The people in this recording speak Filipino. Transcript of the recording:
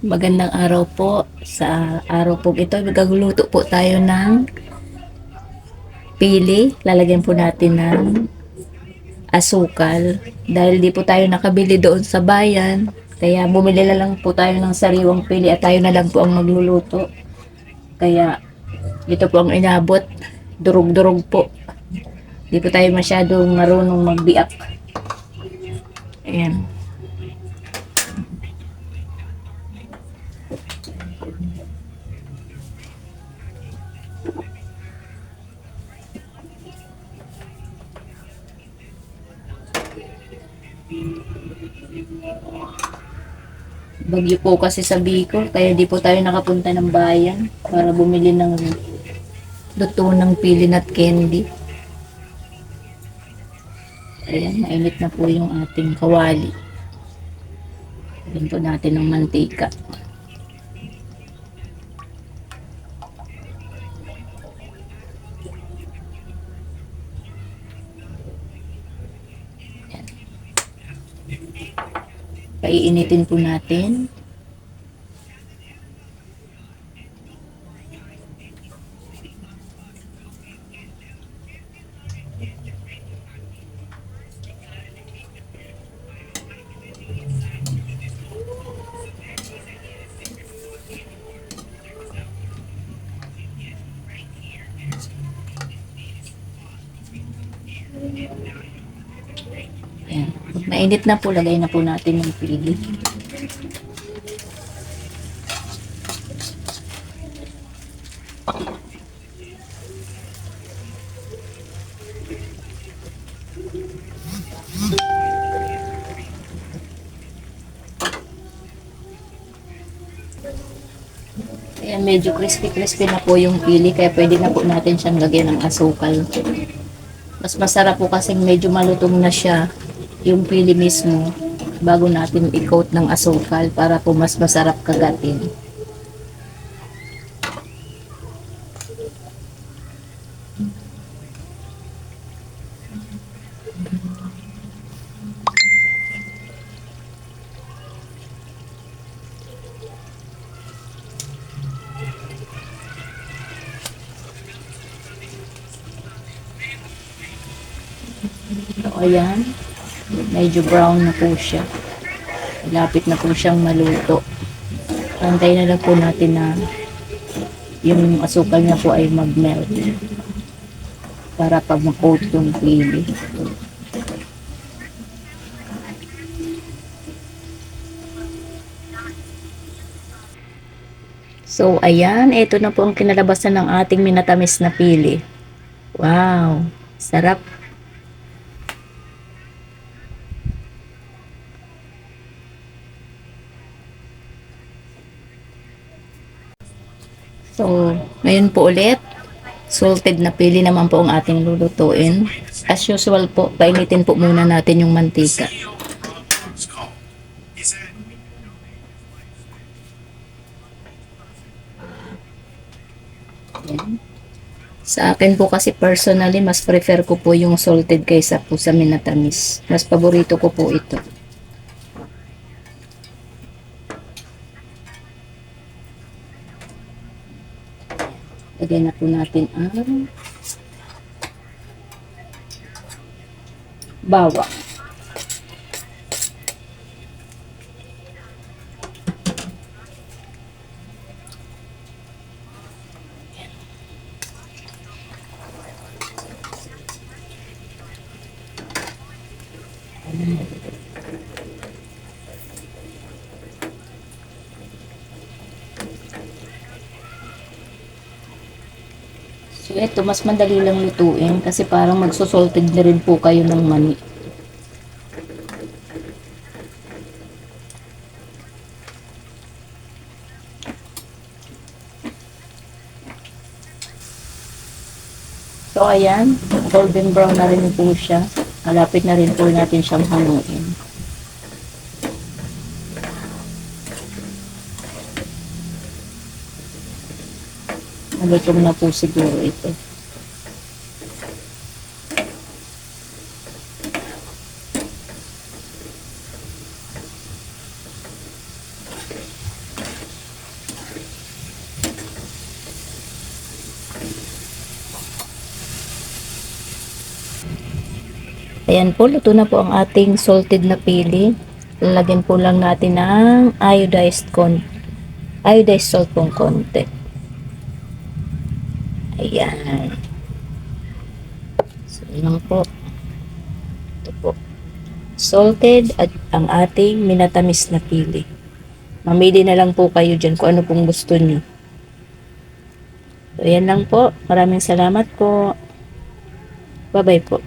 Magandang araw po. Sa araw po ito, magluluto po tayo ng pili. Lalagyan po natin ng asukal. Dahil di po tayo nakabili doon sa bayan, kaya bumili na lang po tayo ng sariwang pili at tayo na lang po ang magluluto. Kaya ito po ang inabot. Durog-durog po. Di po tayo masyadong marunong magbiak. Ayan. Bagyo po kasi sa Bicol, kaya di po tayo nakapunta ng bayan para bumili ng luto ng pilin at candy. Ayan, mainit na po yung ating kawali. Lagyan po natin ng mantika. Paiinitin po natin. Ayan. Pag mainit na po, lagay na po natin yung pili. Ayan, medyo crispy-crispy na po yung pili, kaya pwede na po natin siyang lagyan ng asukal. Mas masarap po kasi medyo malutong na siya, yung pili mismo, bago natin i-coat ng asukal para po mas masarap kagatin. So, ayan, medyo brown na po siya. Malapit na po siyang maluto. Antay na lang po natin na yung asukal niya po ay mag-melt para pag ma-coat yung pili. So, ayan, ito na po ang kinalabasan ng ating minatamis na pili. Wow, sarap. So, ngayon po ulit, salted na pili naman po ang ating lulutuin. As usual po, painitin po muna natin yung mantika. Ayan. Sa akin po kasi personally, mas prefer ko po yung salted kaysa po sa minatamis. Mas paborito ko po ito. Lagyan na po natin ang bawang. So ito, mas madali lang lutuin kasi parang magsusalted na rin po kayo ng mani. So ayan, golden brown na rin po siya. Malapit na rin po natin siyang haluin. Malutong na po siguro ito. Ayan po, luto na po ang ating salted na pili. Lalagyan po lang natin ng iodized salt pong konti. Ayan. So, yun lang po. Ito po. Salted at ang ating minatamis na pili. Mamili na lang po kayo dyan kung ano pong gusto niyo. So, ayan lang po. Maraming salamat po. Bye-bye po.